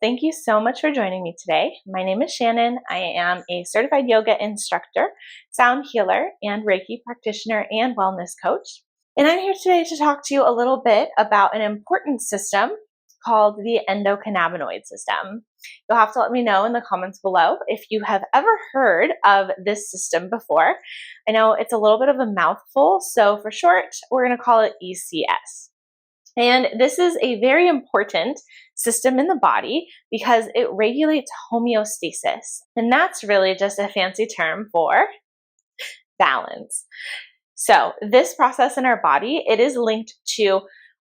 Thank you so much for joining me today. My name is Shannon. I am a certified yoga instructor, sound healer, and Reiki practitioner and wellness coach. And I'm here today to talk to you a little bit about an important system called the endocannabinoid system. You'll have to let me know in the comments below if you have ever heard of this system before. I know it's a little bit of a mouthful, so for short, we're going to call it ECS. And this is a very important system in the body because it regulates homeostasis. And that's really just a fancy term for balance. So this process in our body, it is linked to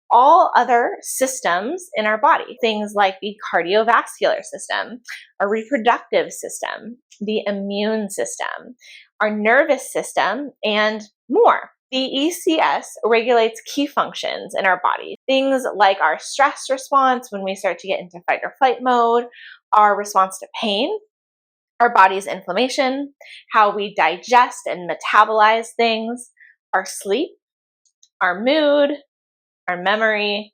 all other systems in our body, things like the cardiovascular system, our reproductive system, the immune system, our nervous system, and more. The ECS regulates key functions in our body, things like our stress response when we start to get into fight or flight mode, our response to pain, our body's inflammation, how we digest and metabolize things, our sleep, our mood, our memory,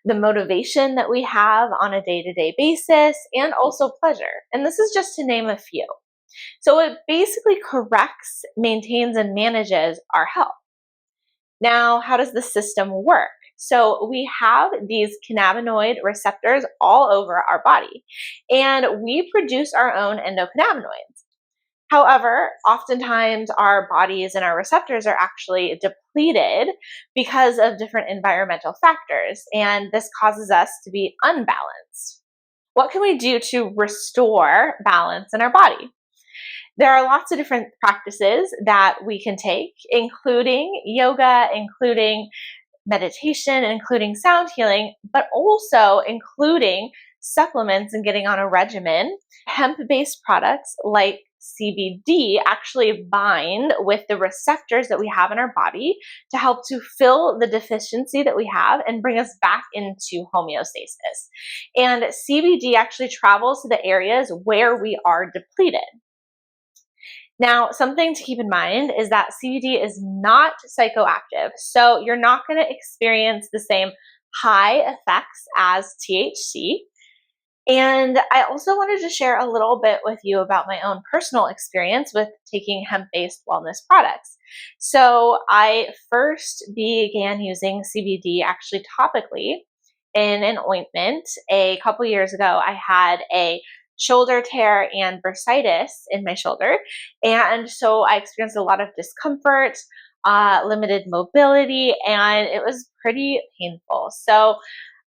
the motivation that we have on a day-to-day basis, and also pleasure. And this is just to name a few. So it basically corrects, maintains, and manages our health. Now, how does the system work? So we have these cannabinoid receptors all over our body, and we produce our own endocannabinoids. However, oftentimes our bodies and our receptors are actually depleted because of different environmental factors, and this causes us to be unbalanced. What can we do to restore balance in our body? There are lots of different practices that we can take, including yoga, including meditation, including sound healing, but also including supplements and getting on a regimen. Hemp-based products like CBD actually bind with the receptors that we have in our body to help to fill the deficiency that we have and bring us back into homeostasis. And CBD actually travels to the areas where we are depleted. Now, something to keep in mind is that CBD is not psychoactive, so you're not going to experience the same high effects as THC. And I also wanted to share a little bit with you about my own personal experience with taking hemp-based wellness products. So I first began using CBD actually topically in an ointment. A couple years ago, I had a shoulder tear and bursitis in my shoulder. And so I experienced a lot of discomfort, limited mobility, and it was pretty painful. So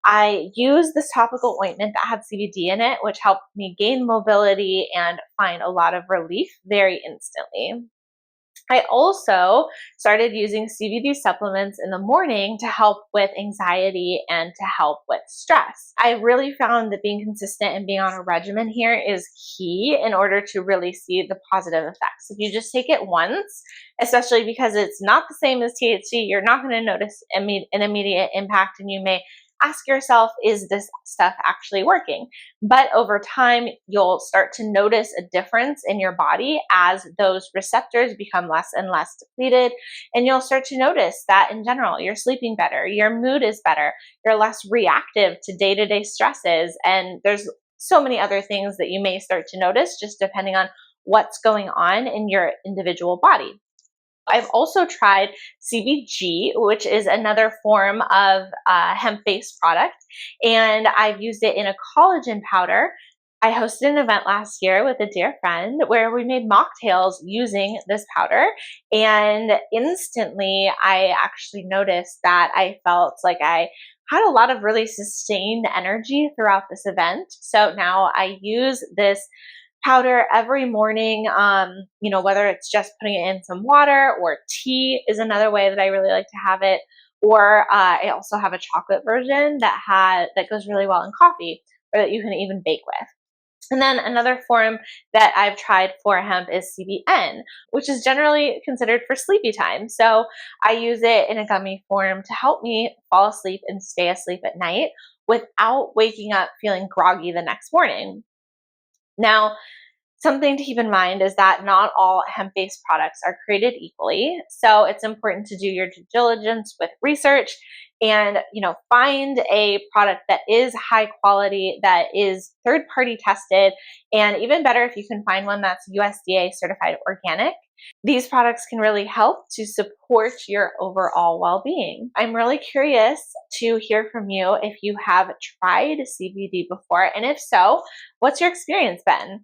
I used this topical ointment that had CBD in it, which helped me gain mobility and find a lot of relief very instantly. I also started using CBD supplements in the morning to help with anxiety and to help with stress. I really found that being consistent and being on a regimen here is key in order to really see the positive effects. If you just take it once, especially because it's not the same as THC, you're not going to notice an immediate impact, and you may ask yourself, is this stuff actually working? But over time, you'll start to notice a difference in your body as those receptors become less and less depleted. And you'll start to notice that in general, you're sleeping better, your mood is better, you're less reactive to day-to-day stresses. And there's so many other things that you may start to notice just depending on what's going on in your individual body. I've also tried CBG, which is another form of hemp-based product, and I've used it in a collagen powder. I hosted an event last year with a dear friend where we made mocktails using this powder, and instantly I actually noticed that I felt like I had a lot of really sustained energy throughout this event. So now I use this powder every morning, whether it's just putting it in some water, or tea is another way that I really like to have it. Or I also have a chocolate version that goes really well in coffee, or that you can even bake with. And then another form that I've tried for hemp is CBN, which is generally considered for sleepy time. So I use it in a gummy form to help me fall asleep and stay asleep at night without waking up feeling groggy the next morning. Now, something to keep in mind is that not all hemp-based products are created equally, so it's important to do your due diligence with research and find a product that is high quality, that is third party tested, and even better if you can find one that's USDA certified organic. These products can really help to support your overall well-being. I'm really curious to hear from you if you have tried CBD before, and if so, what's your experience been?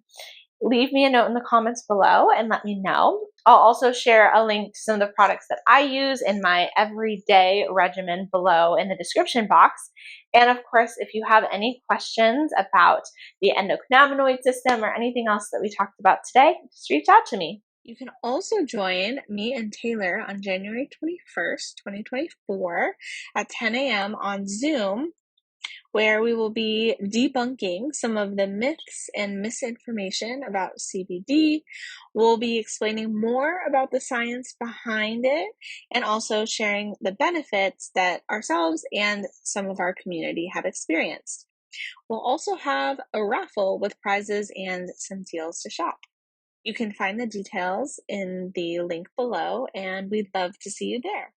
Leave me a note in the comments below and let me know. I'll also share a link to some of the products that I use in my everyday regimen below in the description box. And of course, if you have any questions about the endocannabinoid system or anything else that we talked about today, just reach out to me. You can also join me and Taylor on January 21st, 2024 at 10 a.m. on Zoom, where we will be debunking some of the myths and misinformation about CBD. We'll be explaining more about the science behind it and also sharing the benefits that ourselves and some of our community have experienced. We'll also have a raffle with prizes and some deals to shop. You can find the details in the link below, and we'd love to see you there.